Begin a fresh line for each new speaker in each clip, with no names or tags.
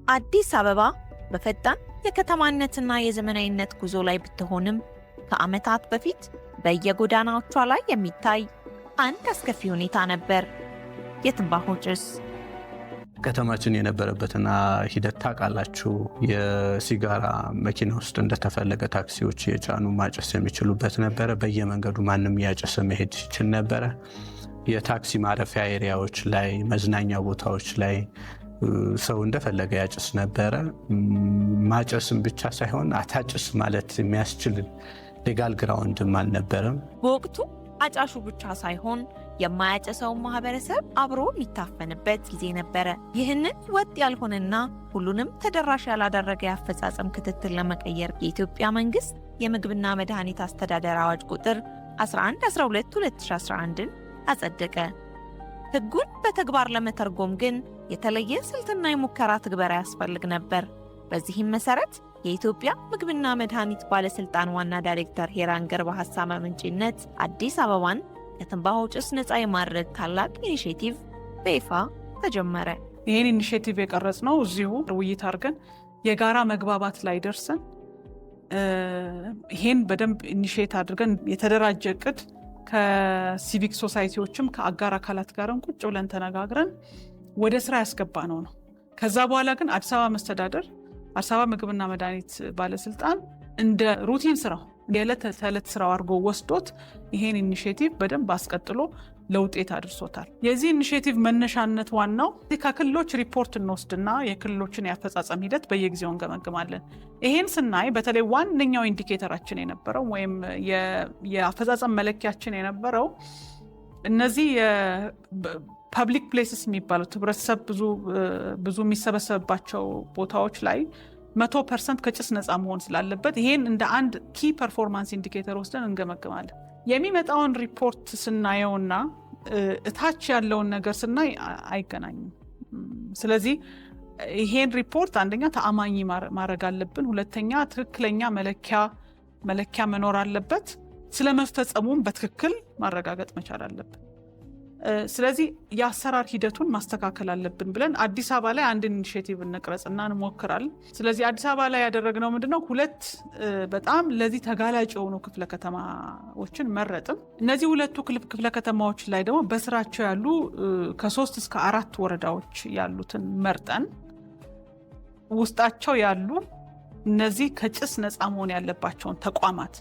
አዲስ አበባ በፈጣን የከተማነትና የዘመናዊነት ጉዞ ላይ ብትሆንም ከዓመታት በፊት በየጎዳናዎቿ ላይ የሚታይ አንድ አስከፊ ሁኔታ ነበር። የትንባሆ ጭስ።
ከተማችን የነበረበትና ሂደት ታውቃላችሁ። የሲጋራ መኪና ውስጥ እንደተፈለገ ታክሲዎች የጫኑ ማጨስ የሚችሉበት ነበረ። በየመንገዱ ማንም ያጨሰ መሄድ ይችል ነበረ። የታክሲ ማረፊያ ኤሪያዎች ላይ፣ መዝናኛ ቦታዎች ላይ ሰው እንደፈለገ ያጨስ ነበረ። ማጨስም ብቻ ሳይሆን አታጭስ ማለት የሚያስችል ሌጋል ግራውንድም አልነበረም።
በወቅቱ አጫሹ ብቻ ሳይሆን የማያጨሰው ማህበረሰብ አብሮ የሚታፈንበት ጊዜ ነበረ። ይህንን ወጥ ያልሆነና ሁሉንም ተደራሽ ያላደረገ የአፈጻጸም ክትትል ለመቀየር የኢትዮጵያ መንግስት የምግብና መድኃኒት አስተዳደር አዋጅ ቁጥር 1112/2011ን አጸደቀ። ህጉን በተግባር ለመተርጎም ግን የተለየ ስልትና የሙከራ ትግበራ ያስፈልግ ነበር። በዚህም መሰረት የኢትዮጵያ ምግብና መድኃኒት ባለስልጣን ዋና ዳይሬክተር ሄራን ገርባ ሐሳብ አመንጪነት አዲስ አበባን ከትንባሆ ጭስ ነፃ የማድረግ ታላቅ ኢኒሼቲቭ በይፋ ተጀመረ።
ይህን ኢኒሼቲቭ የቀረጽነው እዚሁ ውይይት አድርገን የጋራ መግባባት ላይ ደርሰን ይህን በደንብ ኢኒሼት አድርገን የተደራጀ እቅድ ከሲቪክ ሶሳይቲዎችም ከአጋር አካላት ጋርም ቁጭ ብለን ተነጋግረን ወደ ስራ ያስገባ ነው። ከዛ በኋላ ግን አዲስ አበባ መስተዳደር አዲስ አበባ ምግብና መድኃኒት ባለስልጣን እንደ ሩቲን ስራው የዕለት ተዕለት ስራው አድርጎ ወስዶት ይሄን ኢኒሼቲቭ በደንብ አስቀጥሎ ለውጤት አድርሶታል። የዚህ ኢኒሼቲቭ መነሻነት ዋናው ከክልሎች ሪፖርት እንወስድና የክልሎችን የአፈጻጸም ሂደት በየጊዜው እንገመግማለን። ይሄን ስናይ በተለይ ዋነኛው ኢንዲኬተራችን የነበረው ወይም የአፈጻጸም መለኪያችን የነበረው እነዚህ ፐብሊክ ፕሌስስ የሚባሉት ህብረተሰብ ብዙ የሚሰበሰብባቸው ቦታዎች ላይ 100% ከጭስ ነፃ መሆን ስላለበት ይሄን እንደ አንድ ኪ ፐርፎርማንስ ኢንዲኬተር ወስደን እንገመግማለን። የሚመጣውን ሪፖርት ስናየውና እታች ያለውን ነገር ስናይ አይገናኙም። ስለዚህ ይሄን ሪፖርት አንደኛ ተአማኝ ማድረግ አለብን፣ ሁለተኛ ትክክለኛ መለኪያ መኖር አለበት፣ ስለመፈጸሙም በትክክል ማረጋገጥ መቻል አለብን። ስለዚህ የአሰራር ሂደቱን ማስተካከል አለብን ብለን አዲስ አበባ ላይ አንድ ኢኒሼቲቭ እንቅረጽና እንሞክራለን። ስለዚህ አዲስ አበባ ላይ ያደረግነው ምንድነው? ሁለት በጣም ለዚህ ተጋላጭ የሆኑ ክፍለ ከተማዎችን መረጥም። እነዚህ ሁለቱ ክፍለ ከተማዎች ላይ ደግሞ በስራቸው ያሉ ከ3 እስከ 4 ወረዳዎች ያሉትን መርጠን ውስጣቸው ያሉ እነዚህ ከጭስ ነፃ መሆን ያለባቸውን ተቋማት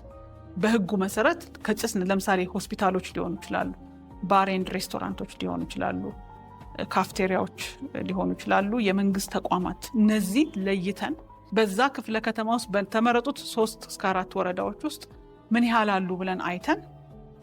በህጉ መሰረት ከጭስ ለምሳሌ ሆስፒታሎች ሊሆኑ ይችላሉ፣ ባር ኤንድ ሬስቶራንቶች ሊሆኑ ይችላሉ፣ ካፍቴሪያዎች ሊሆኑ ይችላሉ፣ የመንግስት ተቋማት፣ እነዚህ ለይተን በዛ ክፍለ ከተማ ውስጥ በተመረጡት 3 እስከ 4 ወረዳዎች ውስጥ ምን ያህል አሉ ብለን አይተን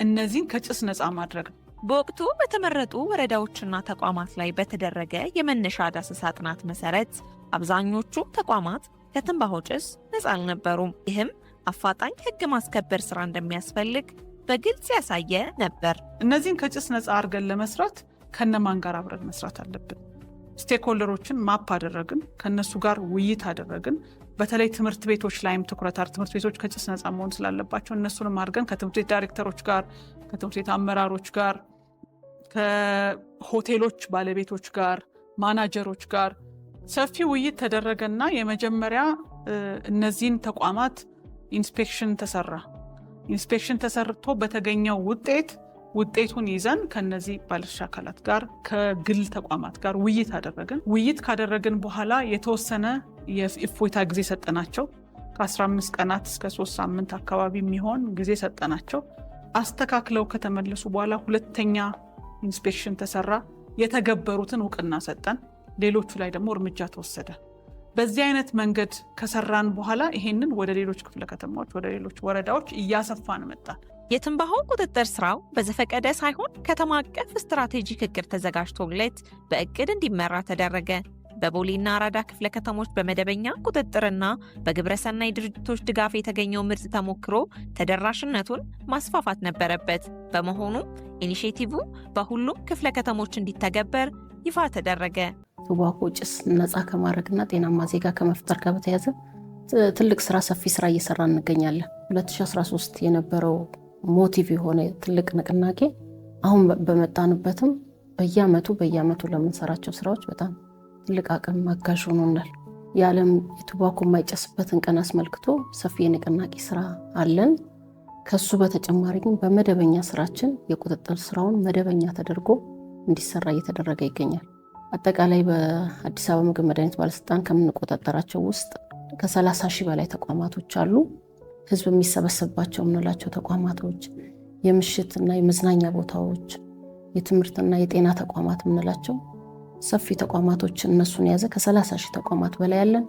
እነዚህን ከጭስ ነፃ ማድረግ ነው።
በወቅቱ በተመረጡ ወረዳዎችና ተቋማት ላይ በተደረገ የመነሻ ዳሰሳ ጥናት መሰረት አብዛኞቹ ተቋማት ከትንባሆ ጭስ ነፃ አልነበሩም። ይህም አፋጣኝ ህግ ማስከበር ስራ እንደሚያስፈልግ በግልጽ ያሳየ ነበር።
እነዚህን ከጭስ ነፃ አድርገን ለመስራት ከነማን ጋር አብረን መስራት አለብን? ስቴክሆልደሮችን ማፕ አደረግን፣ ከነሱ ጋር ውይይት አደረግን። በተለይ ትምህርት ቤቶች ላይም ትኩረት ትምህርት ቤቶች ከጭስ ነፃ መሆን ስላለባቸው እነሱንም አድርገን ከትምህርት ቤት ዳይሬክተሮች ጋር፣ ከትምህርት ቤት አመራሮች ጋር፣ ከሆቴሎች ባለቤቶች ጋር፣ ማናጀሮች ጋር ሰፊ ውይይት ተደረገና የመጀመሪያ እነዚህን ተቋማት ኢንስፔክሽን ተሰራ። ኢንስፔክሽን ተሰርቶ በተገኘው ውጤቱን ይዘን ከነዚህ ባለድርሻ አካላት ጋር ከግል ተቋማት ጋር ውይይት አደረግን። ውይይት ካደረግን በኋላ የተወሰነ የእፎይታ ጊዜ ሰጠናቸው። ከ15 ቀናት እስከ 3 ሳምንት አካባቢ የሚሆን ጊዜ ሰጠናቸው። አስተካክለው ከተመለሱ በኋላ ሁለተኛ ኢንስፔክሽን ተሰራ። የተገበሩትን እውቅና ሰጠን። ሌሎቹ ላይ ደግሞ እርምጃ ተወሰደ። በዚህ አይነት መንገድ ከሰራን በኋላ ይሄንን ወደ ሌሎች ክፍለ ከተማዎች፣ ወደ ሌሎች ወረዳዎች እያሰፋን መጣን።
የትንባሆ ቁጥጥር ስራው በዘፈቀደ ሳይሆን ከተማ አቀፍ ስትራቴጂክ እቅድ ተዘጋጅቶለት በእቅድ እንዲመራ ተደረገ። በቦሌና አራዳ ክፍለ ከተሞች በመደበኛ ቁጥጥርና በግብረሰናይ ድርጅቶች ድጋፍ የተገኘው ምርጥ ተሞክሮ ተደራሽነቱን ማስፋፋት ነበረበት። በመሆኑ ኢኒሼቲቭ በሁሉም ክፍለ ከተሞች እንዲተገበር ይፋ ተደረገ።
ትንባሆ ጭስ ነፃ ከማድረግና ጤናማ ዜጋ ከመፍጠር ጋር በተያያዘ ትልቅ ስራ፣ ሰፊ ስራ እየሰራ እንገኛለን። 2013 የነበረው ሞቲቭ የሆነ ትልቅ ንቅናቄ አሁን በመጣንበትም በየአመቱ ለምንሰራቸው ስራዎች በጣም ትልቅ አቅም አጋዥ ሆኖናል። የዓለም የቱባኮ የማይጨስበትን ቀን አስመልክቶ ሰፊ የንቅናቄ ስራ አለን። ከሱ በተጨማሪ ግን በመደበኛ ስራችን የቁጥጥር ስራውን መደበኛ ተደርጎ እንዲሰራ እየተደረገ ይገኛል። አጠቃላይ በአዲስ አበባ ምግብ መድኃኒት ባለስልጣን ከምንቆጣጠራቸው ውስጥ ከ30 ሺህ በላይ ተቋማቶች አሉ። ህዝብ የሚሰበሰብባቸው የምንላቸው ተቋማቶች፣ የምሽትና የመዝናኛ ቦታዎች፣ የትምህርትና የጤና ተቋማት የምንላቸው ሰፊ ተቋማቶች እነሱን የያዘ ከ30 ሺህ ተቋማት በላይ ያለን።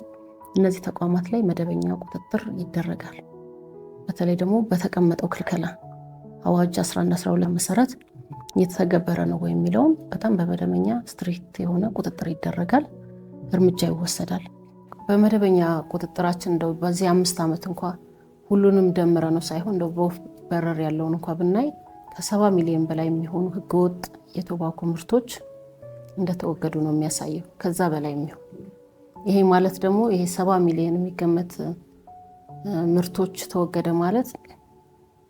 እነዚህ ተቋማት ላይ መደበኛ ቁጥጥር ይደረጋል። በተለይ ደግሞ በተቀመጠው ክልከላ አዋጅ 1112 መሰረት እየተተገበረ ነው የሚለውን በጣም በመደበኛ ስትሪክት የሆነ ቁጥጥር ይደረጋል፣ እርምጃ ይወሰዳል። በመደበኛ ቁጥጥራችን እንደው በዚህ 5 ዓመት እንኳ ሁሉንም ደምረ ነው ሳይሆን እንደው በወፍ በረር ያለውን እንኳ ብናይ ከ70 ሚሊዮን በላይ የሚሆኑ ህገወጥ የቶባኮ ምርቶች እንደተወገዱ ነው የሚያሳየው። ከዛ በላይ የሚሆን ይሄ ማለት ደግሞ ይሄ 70 ሚሊዮን የሚገመት ምርቶች ተወገደ ማለት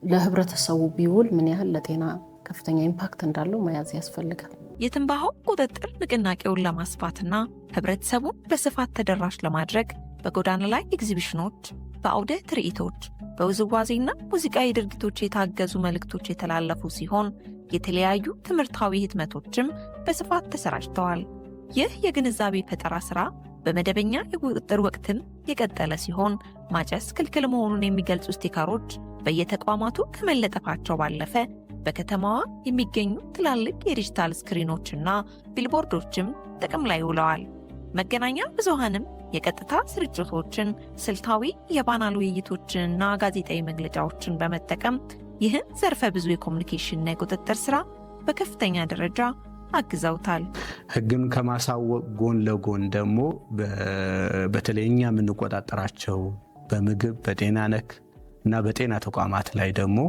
ለህብረተሰቡ ቢውል ምን ያህል ለጤና ከፍተኛ ኢምፓክት እንዳለው መያዝ ያስፈልጋል።
የትንባሆ ቁጥጥር ንቅናቄውን ለማስፋትና ህብረተሰቡን በስፋት ተደራሽ ለማድረግ በጎዳና ላይ ኤግዚቢሽኖች፣ በአውደ ትርኢቶች፣ በውዝዋዜና ሙዚቃዊ ድርጊቶች የታገዙ መልእክቶች የተላለፉ ሲሆን የተለያዩ ትምህርታዊ ህትመቶችም በስፋት ተሰራጭተዋል። ይህ የግንዛቤ ፈጠራ ስራ በመደበኛ የቁጥጥር ወቅትም የቀጠለ ሲሆን ማጨስ ክልክል መሆኑን የሚገልጹ ስቲከሮች በየተቋማቱ ከመለጠፋቸው ባለፈ በከተማዋ የሚገኙ ትላልቅ የዲጂታል ስክሪኖችና ቢልቦርዶችም ጥቅም ላይ ውለዋል። መገናኛ ብዙሃንም የቀጥታ ስርጭቶችን፣ ስልታዊ የፓናል ውይይቶችንና ጋዜጣዊ መግለጫዎችን በመጠቀም ይህን ዘርፈ ብዙ የኮሚኒኬሽንና የቁጥጥር ስራ በከፍተኛ ደረጃ አግዘውታል።
ህግን ከማሳወቅ ጎን ለጎን ደግሞ በተለይ እኛ የምንቆጣጠራቸው በምግብ በጤና ነክ እና በጤና ተቋማት ላይ ደግሞ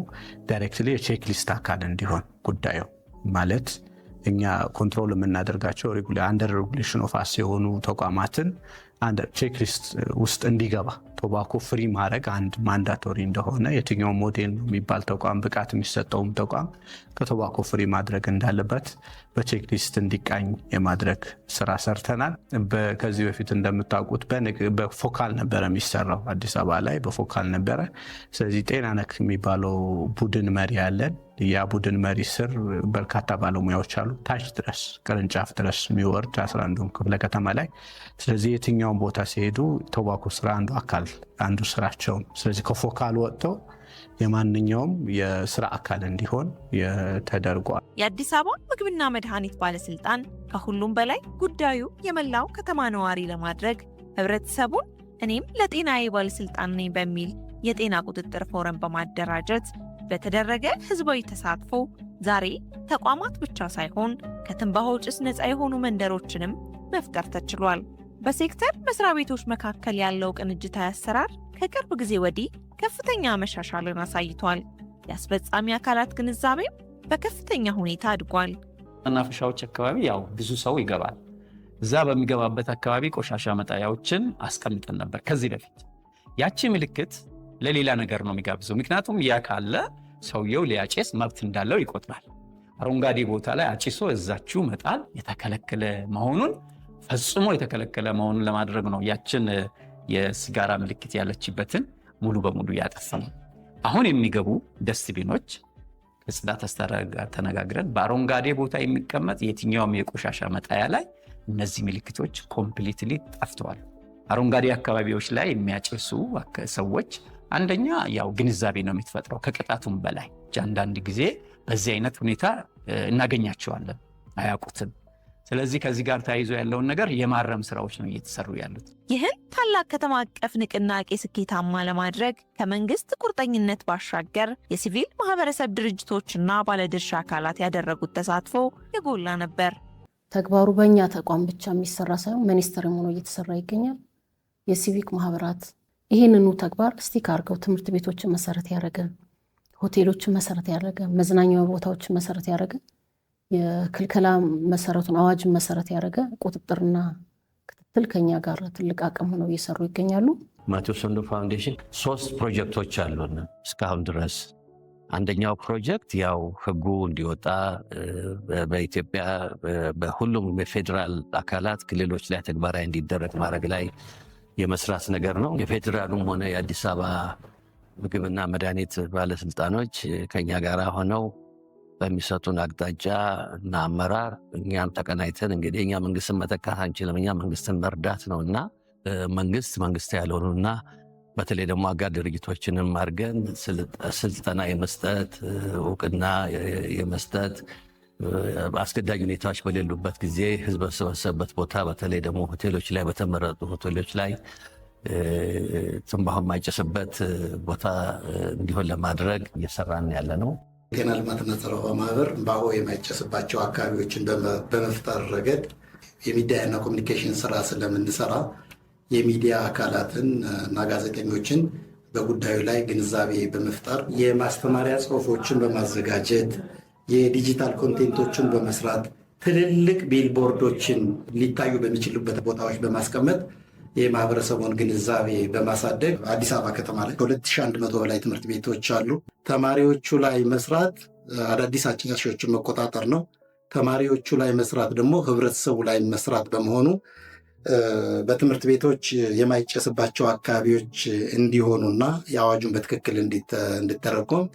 ዳይሬክትሊ የቼክሊስት አካል እንዲሆን ጉዳዩ ማለት እኛ ኮንትሮል የምናደርጋቸው አንደር ሬጉሌሽን ኦፍ አስ የሆኑ ተቋማትን አንደር ቼክሊስት ውስጥ እንዲገባ ቶባኮ ፍሪ ማድረግ አንድ ማንዳቶሪ እንደሆነ የትኛው ሞዴል ነው የሚባል ተቋም ብቃት የሚሰጠውም ተቋም ከቶባኮ ፍሪ ማድረግ እንዳለበት በቼክሊስት እንዲቃኝ የማድረግ ስራ ሰርተናል። ከዚህ በፊት እንደምታውቁት በፎካል ነበረ የሚሰራው፣ አዲስ አበባ ላይ በፎካል ነበረ። ስለዚህ ጤና ነክ የሚባለው ቡድን መሪ ያለን፣ ያ ቡድን መሪ ስር በርካታ ባለሙያዎች አሉ፣ ታች ድረስ ቅርንጫፍ ድረስ የሚወርድ 11ዱም ክፍለ ከተማ ላይ። ስለዚህ የትኛውን ቦታ ሲሄዱ ቶባኮ ስራ አንዱ አካል አንዱ ስራቸው። ስለዚህ ከፎካል ወጥተው የማንኛውም የስራ አካል እንዲሆን ተደርጓል።
የአዲስ አበባ ምግብና መድኃኒት ባለስልጣን ከሁሉም በላይ ጉዳዩ የመላው ከተማ ነዋሪ ለማድረግ ህብረተሰቡን እኔም ለጤናዬ ባለስልጣን ነኝ በሚል የጤና ቁጥጥር ፎረም በማደራጀት በተደረገ ህዝባዊ ተሳትፎ ዛሬ ተቋማት ብቻ ሳይሆን ከትንባሆ ጭስ ነፃ የሆኑ መንደሮችንም መፍጠር ተችሏል። በሴክተር መስሪያ ቤቶች መካከል ያለው ቅንጅታዊ አሰራር ከቅርብ ጊዜ ወዲህ ከፍተኛ መሻሻልን አሳይቷል። የአስፈጻሚ አካላት ግንዛቤም በከፍተኛ ሁኔታ አድጓል።
መናፈሻዎች አካባቢ ያው ብዙ ሰው ይገባል። እዛ በሚገባበት አካባቢ ቆሻሻ መጣያዎችን አስቀምጠን ነበር ከዚህ በፊት። ያቺ ምልክት ለሌላ ነገር ነው የሚጋብዘው። ምክንያቱም ያ ካለ ሰውየው ሊያጨስ መብት እንዳለው ይቆጥራል። አረንጓዴ ቦታ ላይ አጭሶ እዛችሁ መጣል የተከለከለ መሆኑን ፈጽሞ የተከለከለ መሆኑን ለማድረግ ነው ያችን የሲጋራ ምልክት ያለችበትን ሙሉ በሙሉ ያጠፋል። አሁን የሚገቡ ደስትቢኖች ከጽዳት አስተዳደር ጋር ተነጋግረን በአረንጓዴ ቦታ የሚቀመጥ የትኛውም የቆሻሻ መጣያ ላይ እነዚህ ምልክቶች ኮምፕሊትሊ ጠፍተዋል። አረንጓዴ አካባቢዎች ላይ የሚያጨሱ ሰዎች አንደኛ ያው ግንዛቤ ነው የምትፈጥረው ከቅጣቱም በላይ። አንዳንድ ጊዜ በዚህ አይነት ሁኔታ እናገኛቸዋለን፣ አያውቁትም። ስለዚህ ከዚህ ጋር ተያይዞ ያለውን ነገር የማረም ስራዎች ነው እየተሰሩ ያሉት።
ይህን ታላቅ ከተማ አቀፍ ንቅናቄ ስኬታማ ለማድረግ ከመንግስት ቁርጠኝነት ባሻገር የሲቪል ማህበረሰብ ድርጅቶችና ባለድርሻ አካላት ያደረጉት ተሳትፎ የጎላ ነበር።
ተግባሩ በእኛ ተቋም ብቻ የሚሰራ ሳይሆን ሚኒስቴርም ሆኖ እየተሰራ ይገኛል። የሲቪክ ማህበራት ይህንኑ ተግባር ስቲክ አድርገው ትምህርት ቤቶችን መሰረት ያደረገ፣ ሆቴሎችን መሰረት ያደረገ፣ መዝናኛ ቦታዎችን መሰረት ያደረገ፣ የክልከላ መሰረቱን አዋጅን መሰረት ያደረገ ቁጥጥርና ክትትል ከኛ ጋር ትልቅ አቅም ሆነው እየሰሩ ይገኛሉ።
ማቴዎስ ወንዶ ፋውንዴሽን 3 ፕሮጀክቶች አሉን እስካሁን ድረስ። አንደኛው ፕሮጀክት ያው ህጉ እንዲወጣ በኢትዮጵያ በሁሉም የፌዴራል አካላት ክልሎች ላይ ተግባራዊ እንዲደረግ ማድረግ ላይ የመስራት ነገር ነው። የፌዴራሉም ሆነ የአዲስ አበባ ምግብና መድኃኒት ባለስልጣኖች ከኛ ጋር ሆነው በሚሰጡን አቅጣጫ እና አመራር እኛም ተቀናይተን እንግዲህ እኛ መንግስትን መተካት አንችልም፣ እኛ መንግስትን መርዳት ነው እና መንግስት ያልሆኑና በተለይ ደግሞ አጋር ድርጅቶችንም አድርገን ስልጠና የመስጠት እውቅና የመስጠት አስገዳጅ ሁኔታዎች በሌሉበት ጊዜ ህዝብ በተሰበሰበበት ቦታ በተለይ ደግሞ ሆቴሎች ላይ በተመረጡ ሆቴሎች ላይ ትንባሆ የማይጨስበት ቦታ እንዲሆን ለማድረግ እየሰራን ያለ ነው።
ጤና ልማትና ጸረባ ማህበር ትንባሆ የማይጨስባቸው አካባቢዎችን በመፍጠር ረገድ የሚዲያና ኮሚኒኬሽን ስራ ስለምንሰራ የሚዲያ አካላትን እና ጋዜጠኞችን በጉዳዩ ላይ ግንዛቤ በመፍጠር የማስተማሪያ ጽሁፎችን በማዘጋጀት የዲጂታል ኮንቴንቶችን በመስራት ትልልቅ ቢልቦርዶችን ሊታዩ በሚችሉበት ቦታዎች በማስቀመጥ የማህበረሰቡን ግንዛቤ በማሳደግ አዲስ አበባ ከተማ ላይ ከ2100 በላይ ትምህርት ቤቶች አሉ። ተማሪዎቹ ላይ መስራት አዳዲስ አጫጭሾችን መቆጣጠር ነው። ተማሪዎቹ ላይ መስራት ደግሞ ህብረተሰቡ ላይ መስራት በመሆኑ በትምህርት ቤቶች የማይጨስባቸው አካባቢዎች እንዲሆኑና የአዋጁን በትክክል እንዲተረጎም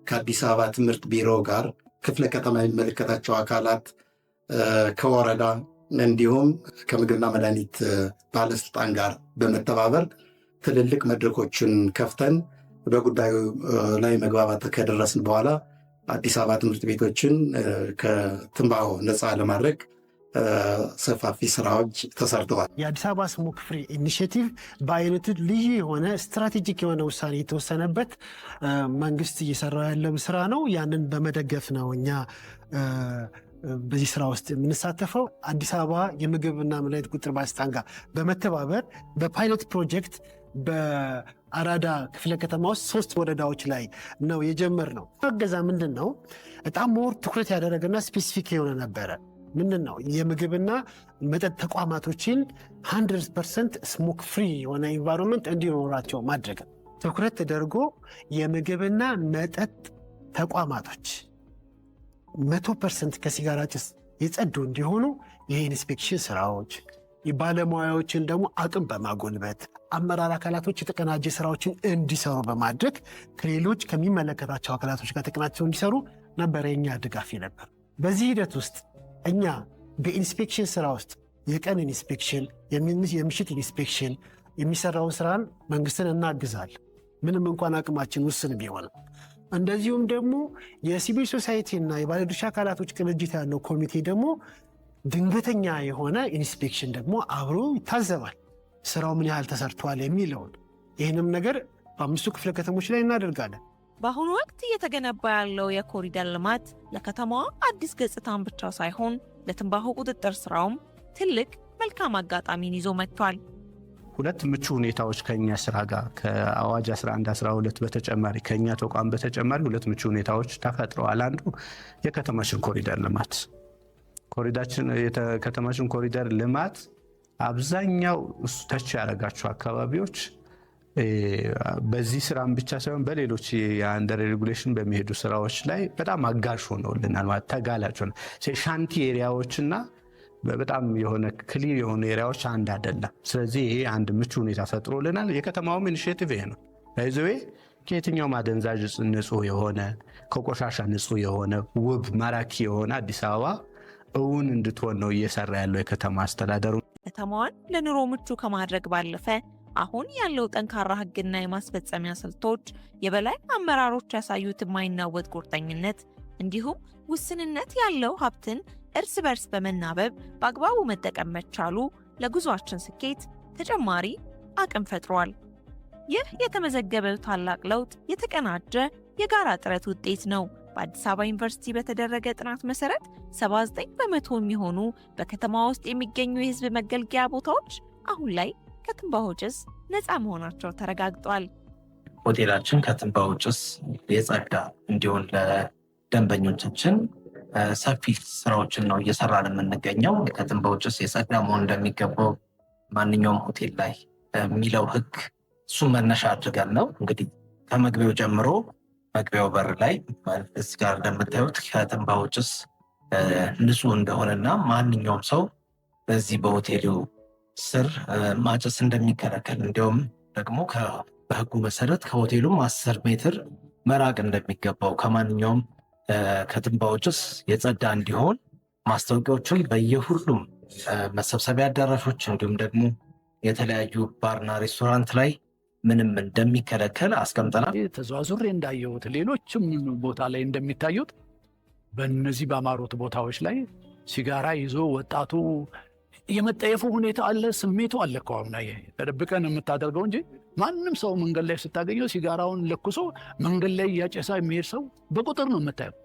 ከአዲስ አበባ ትምህርት ቢሮ ጋር ክፍለ ከተማ የሚመለከታቸው አካላት ከወረዳ እንዲሁም ከምግብና መድኃኒት ባለስልጣን ጋር በመተባበር ትልልቅ መድረኮችን ከፍተን በጉዳዩ ላይ መግባባት ከደረስን በኋላ አዲስ አበባ ትምህርት ቤቶችን ከትንባሆ ነፃ ለማድረግ ሰፋፊ ስራዎች ተሰርተዋል።
የአዲስ አበባ ስሞክ ፍሪ ኢኒሽቲቭ በአይነቱ ልዩ የሆነ ስትራቴጂክ የሆነ ውሳኔ የተወሰነበት መንግስት እየሰራው ያለው ስራ ነው። ያንን በመደገፍ ነው እኛ በዚህ ስራ ውስጥ የምንሳተፈው። አዲስ አበባ የምግብና መድኃኒት ቁጥጥር ባለስልጣን ጋር በመተባበር በፓይሎት ፕሮጀክት በአራዳ ክፍለ ከተማ ውስጥ 3 ወረዳዎች ላይ ነው የጀመርነው። እገዛ ምንድን ነው በጣም ሞር ትኩረት ያደረገና ስፔሲፊክ የሆነ ነበረ። ምንድን ነው የምግብና መጠጥ ተቋማቶችን 100% ስሞክ ፍሪ የሆነ ኢንቫይሮንመንት እንዲኖራቸው ማድረግ ትኩረት ተደርጎ የምግብና መጠጥ ተቋማቶች 100% ከሲጋራ ጭስ የጸዱ እንዲሆኑ የኢንስፔክሽን ስራዎች፣ የባለሙያዎችን ደግሞ አቅም በማጎልበት አመራር አካላቶች የተቀናጀ ስራዎችን እንዲሰሩ በማድረግ ከሌሎች ከሚመለከታቸው አካላቶች ጋር ተቀናጅተው እንዲሰሩ ነበረ የኛ ድጋፍ ነበር። በዚህ ሂደት ውስጥ እኛ በኢንስፔክሽን ስራ ውስጥ የቀን ኢንስፔክሽን፣ የምሽት ኢንስፔክሽን የሚሰራውን ስራን መንግስትን እናግዛል፣ ምንም እንኳን አቅማችን ውስን ቢሆንም። እንደዚሁም ደግሞ የሲቪል ሶሳይቲ እና የባለድርሻ አካላቶች ቅንጅት ያለው ኮሚቴ ደግሞ ድንገተኛ የሆነ ኢንስፔክሽን ደግሞ አብሮ ይታዘባል፣ ስራው ምን ያህል ተሰርቷል የሚለውን። ይህንም ነገር በ5 ክፍለ ከተሞች ላይ እናደርጋለን።
በአሁኑ ወቅት እየተገነባ ያለው የኮሪደር ልማት ለከተማዋ አዲስ ገጽታን ብቻ ሳይሆን ለትንባሆ ቁጥጥር ስራውም ትልቅ መልካም አጋጣሚን ይዞ መጥቷል።
2 ምቹ ሁኔታዎች ከኛ ስራ ጋር ከአዋጅ 1112 በተጨማሪ ከኛ ተቋም በተጨማሪ 2 ምቹ ሁኔታዎች ተፈጥረዋል። አንዱ የከተማችን ኮሪደር ልማት የከተማችን ኮሪደር ልማት አብዛኛው ተች ያደረጋቸው አካባቢዎች በዚህ ስራም ብቻ ሳይሆን በሌሎች የአንደር ሬጉሌሽን በሚሄዱ ስራዎች ላይ በጣም አጋዥ ሆነውልናል። ማለት ተጋላጭ ሆነ ሻንቲ ኤሪያዎችና በጣም የሆነ ክሊር የሆኑ ኤሪያዎች አንድ አይደለም። ስለዚህ ይሄ አንድ ምቹ ሁኔታ ፈጥሮልናል። የከተማውም ኢኒሼቲቭ ይሄ ነው። ለይዘዌ ከየትኛው ማደንዛዥ ንጹህ የሆነ ከቆሻሻ ንጹህ የሆነ ውብ ማራኪ የሆነ አዲስ አበባ እውን እንድትሆን ነው እየሰራ ያለው የከተማ አስተዳደሩ።
ከተማዋን ለኑሮ ምቹ ከማድረግ ባለፈ አሁን ያለው ጠንካራ ሕግና የማስፈጸሚያ ስልቶች፣ የበላይ አመራሮች ያሳዩት የማይናወጥ ቁርጠኝነት እንዲሁም ውስንነት ያለው ሀብትን እርስ በርስ በመናበብ በአግባቡ መጠቀም መቻሉ ለጉዟችን ስኬት ተጨማሪ አቅም ፈጥሯል። ይህ የተመዘገበው ታላቅ ለውጥ የተቀናጀ የጋራ ጥረት ውጤት ነው። በአዲስ አበባ ዩኒቨርሲቲ በተደረገ ጥናት መሰረት 79% የሚሆኑ በከተማ ውስጥ የሚገኙ የህዝብ መገልገያ ቦታዎች አሁን ላይ ከትንባሆ ጭስ ነፃ መሆናቸው ተረጋግጧል።
ሆቴላችን ከትንባሆ ጭስ የጸዳ እንዲሆን ለደንበኞቻችን ሰፊ ስራዎችን ነው እየሰራን የምንገኘው። ከትንባሆ ጭስ የጸዳ መሆን እንደሚገባው ማንኛውም ሆቴል ላይ የሚለው ህግ እሱን መነሻ አድርገን ነው እንግዲህ ከመግቢያው ጀምሮ መግቢያው በር ላይ እዚህ ጋር እንደምታዩት ከትንባሆ ጭስ ንጹህ እንደሆነና ማንኛውም ሰው በዚህ በሆቴሉ ስር ማጨስ እንደሚከለከል እንዲሁም ደግሞ በህጉ መሰረት ከሆቴሉም 10 ሜትር መራቅ እንደሚገባው ከማንኛውም ከትንባሆ ጭስ የጸዳ እንዲሆን ማስታወቂያዎችን በየሁሉም መሰብሰቢያ አዳራሾች እንዲሁም ደግሞ የተለያዩ ባርና ሬስቶራንት ላይ ምንም እንደሚከለከል አስቀምጠናል።
ተዘዋዙሬ እንዳየሁት ሌሎችም ቦታ ላይ እንደሚታዩት በእነዚህ በአማሩት ቦታዎች ላይ ሲጋራ ይዞ ወጣቱ የመጠየፉ ሁኔታ አለ፣ ስሜቱ አለ። ከሆነ ተደብቀን የምታደርገው እንጂ ማንም ሰው መንገድ ላይ ስታገኘው ሲጋራውን ለኩሶ መንገድ ላይ እያጨሳ የሚሄድ ሰው በቁጥር ነው የምታየው።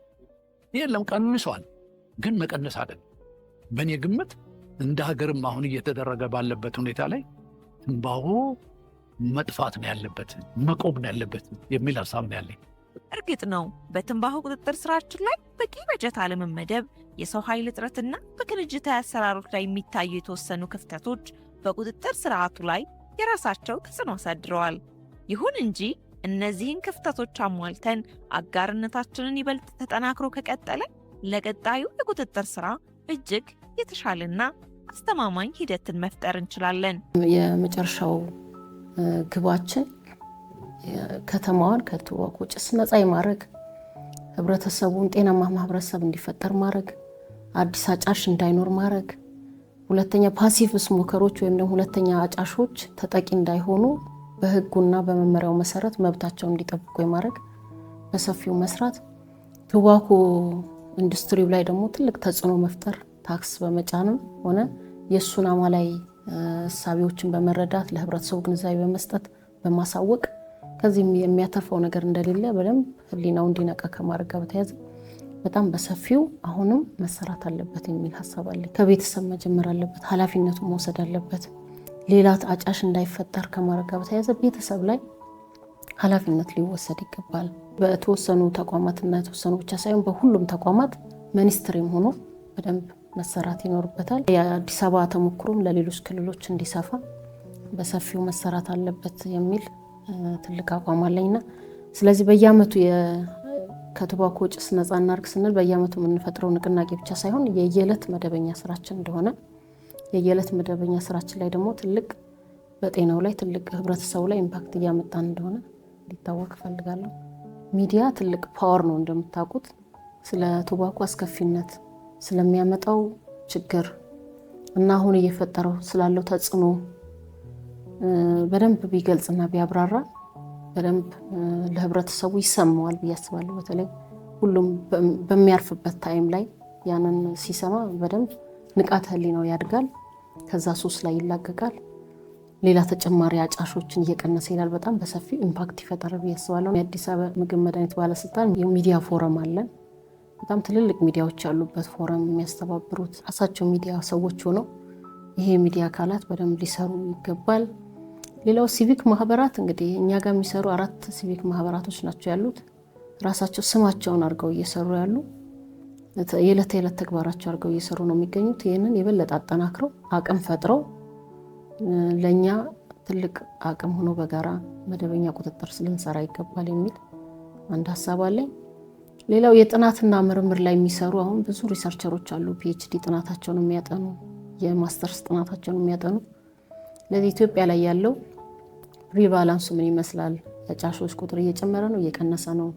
የለም ቀንሷል፣ ግን መቀነስ አለ። በእኔ ግምት እንደ ሀገርም አሁን እየተደረገ ባለበት ሁኔታ ላይ ትንባሆ መጥፋት ነው ያለበት፣ መቆም ነው ያለበት የሚል ሀሳብ ነው ያለኝ።
እርግጥ ነው በትንባሆ ቁጥጥር ስራችን ላይ በቂ በጀት አለመመደብ፣ የሰው ኃይል እጥረትና በቅንጅታዊ አሰራሮች ላይ የሚታዩ የተወሰኑ ክፍተቶች በቁጥጥር ስርዓቱ ላይ የራሳቸው ተጽዕኖ አሳድረዋል። ይሁን እንጂ እነዚህን ክፍተቶች አሟልተን አጋርነታችንን ይበልጥ ተጠናክሮ ከቀጠለ ለቀጣዩ የቁጥጥር ስራ እጅግ የተሻለና አስተማማኝ ሂደትን መፍጠር እንችላለን።
የመጨረሻው ግባችን ከተማዋን ከትንባሆ ጭስ ነፃ የማድረግ ህብረተሰቡን ጤናማ ማህበረሰብ እንዲፈጠር ማድረግ፣ አዲስ አጫሽ እንዳይኖር ማድረግ፣ ሁለተኛ ፓሲቭ ስሞከሮች ወይም ደግሞ ሁለተኛ አጫሾች ተጠቂ እንዳይሆኑ በህጉና በመመሪያው መሰረት መብታቸውን እንዲጠብቁ የማድረግ በሰፊው መስራት፣ ትንባሆ ኢንዱስትሪው ላይ ደግሞ ትልቅ ተጽዕኖ መፍጠር ታክስ በመጫንም ሆነ የእሱን አማላይ እሳቢዎችን በመረዳት ለህብረተሰቡ ግንዛቤ በመስጠት በማሳወቅ ከዚህም የሚያተርፈው ነገር እንደሌለ በደንብ ህሊናው እንዲነቃ ከማድረግ ጋር በተያያዘ በጣም በሰፊው አሁንም መሰራት አለበት የሚል ሀሳብ አለ። ከቤተሰብ መጀመር አለበት፣ ኃላፊነቱን መውሰድ አለበት። ሌላ አጫሽ እንዳይፈጠር ከማድረግ ጋር በተያያዘ ቤተሰብ ላይ ኃላፊነት ሊወሰድ ይገባል። በተወሰኑ ተቋማትና የተወሰኑ ብቻ ሳይሆን በሁሉም ተቋማት ሚኒስትሪም ሆኖ በደንብ መሰራት ይኖርበታል። የአዲስ አበባ ተሞክሮም ለሌሎች ክልሎች እንዲሰፋ በሰፊው መሰራት አለበት የሚል ትልቅ አቋም አለኝና ስለዚህ በየአመቱ ከትንባሆ ጭስ ነፃ እናድርግ ስንል በየአመቱ የምንፈጥረው ንቅናቄ ብቻ ሳይሆን የየዕለት መደበኛ ስራችን እንደሆነ የየዕለት መደበኛ ስራችን ላይ ደግሞ ትልቅ በጤናው ላይ ትልቅ ህብረተሰቡ ላይ ኢምፓክት እያመጣን እንደሆነ ሊታወቅ እፈልጋለሁ። ሚዲያ ትልቅ ፓወር ነው እንደምታውቁት። ስለ ትንባሆ አስከፊነት ስለሚያመጣው ችግር እና አሁን እየፈጠረው ስላለው ተጽዕኖ በደንብ ቢገልጽና ቢያብራራ በደንብ ለህብረተሰቡ ይሰማዋል ብዬ አስባለሁ። በተለይ ሁሉም በሚያርፍበት ታይም ላይ ያንን ሲሰማ በደንብ ንቃተ ህሊናው ያድጋል፣ ከዛ ሱስ ላይ ይላቀቃል፣ ሌላ ተጨማሪ አጫሾችን እየቀነሰ ይላል። በጣም በሰፊው ኢምፓክት ይፈጠራል ብዬ አስባለሁ። የአዲስ አበባ ምግብ መድኃኒት ባለስልጣን የሚዲያ ፎረም አለን። በጣም ትልልቅ ሚዲያዎች ያሉበት ፎረም የሚያስተባብሩት ራሳቸው ሚዲያ ሰዎች ሆነው ይሄ ሚዲያ አካላት በደንብ ሊሰሩ ይገባል። ሌላው ሲቪክ ማህበራት እንግዲህ እኛ ጋር የሚሰሩ 4 ሲቪክ ማህበራቶች ናቸው ያሉት። ራሳቸው ስማቸውን አድርገው እየሰሩ ያሉ የዕለት ተዕለት ተግባራቸው አድርገው እየሰሩ ነው የሚገኙት። ይህንን የበለጠ አጠናክረው አቅም ፈጥረው ለእኛ ትልቅ አቅም ሆኖ በጋራ መደበኛ ቁጥጥር ልንሰራ ይገባል የሚል አንድ ሀሳብ አለኝ። ሌላው የጥናትና ምርምር ላይ የሚሰሩ አሁን ብዙ ሪሰርቸሮች አሉ፣ ፒኤችዲ ጥናታቸውን የሚያጠኑ የማስተርስ ጥናታቸውን የሚያጠኑ። ለዚህ ኢትዮጵያ ላይ ያለው ሪባላንሱ ምን ይመስላል? አጫሾች ቁጥር እየጨመረ ነው እየቀነሰ ነው?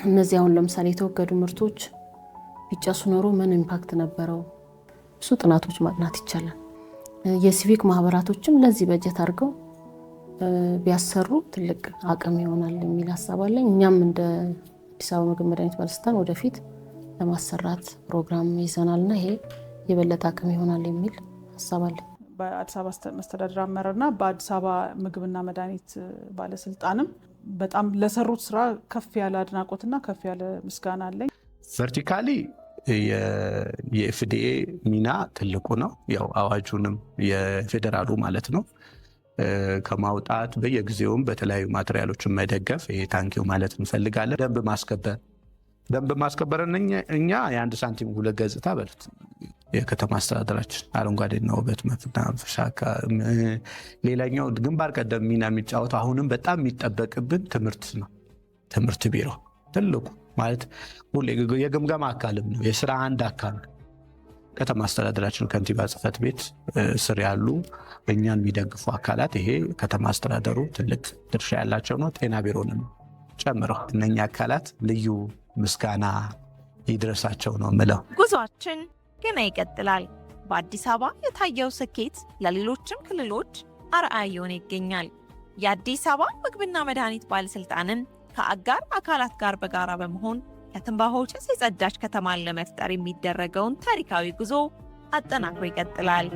እነዚህ አሁን ለምሳሌ የተወገዱ ምርቶች ቢጨሱ ኖሮ ምን ኢምፓክት ነበረው? ብዙ ጥናቶች ማጥናት ይቻላል። የሲቪክ ማህበራቶችም ለዚህ በጀት አድርገው ቢያሰሩ ትልቅ አቅም ይሆናል የሚል ሀሳብ አለኝ። እኛም እንደ አዲስ አበባ ምግብ መድኃኒት ባለስልጣን ወደፊት ለማሰራት ፕሮግራም ይዘናልና ይሄ የበለጠ አቅም ይሆናል የሚል ሀሳብ አለኝ።
በአዲስ አበባ መስተዳድር አመራርና በአዲስ አበባ ምግብና መድኃኒት ባለስልጣንም በጣም ለሰሩት ስራ ከፍ ያለ አድናቆትና ከፍ ያለ ምስጋና አለኝ።
ቨርቲካሊ የኤፍዲኤ ሚና ትልቁ ነው። ያው አዋጁንም የፌዴራሉ ማለት ነው ከማውጣት በየጊዜውም በተለያዩ ማቴሪያሎችን መደገፍ ይሄ ታንኪው ማለት እንፈልጋለን። ደንብ ማስከበር እኛ የአንድ ሳንቲም ሁለት ገጽታ በሉት የከተማ አስተዳደራችን አረንጓዴና ውበት መናፈሻ። ሌላኛው ግንባር ቀደም ሚና የሚጫወተው አሁንም በጣም የሚጠበቅብን ትምህርት ነው። ትምህርት ቢሮ ትልቁ ማለት ሁሌ የግምገማ አካልም ነው፣ የስራ አንድ አካል ነው። ከተማ አስተዳደራችን ከንቲባ ጽሕፈት ቤት ስር ያሉ እኛን የሚደግፉ አካላት ይሄ ከተማ አስተዳደሩ ትልቅ ድርሻ ያላቸው ነው። ጤና ቢሮንም ጨምረው እነኛ አካላት ልዩ ምስጋና ይድረሳቸው ነው ምለው።
ጉዟችን ገና ይቀጥላል። በአዲስ አበባ የታየው ስኬት ለሌሎችም ክልሎች አርአያ እየሆነ ይገኛል። የአዲስ አበባ ምግብና መድኃኒት ባለስልጣንም ከአጋር አካላት ጋር በጋራ በመሆን ከትንባሆ ጭስ የጸዳች ከተማን ለመፍጠር የሚደረገውን ታሪካዊ ጉዞ አጠናክሮ ይቀጥላል።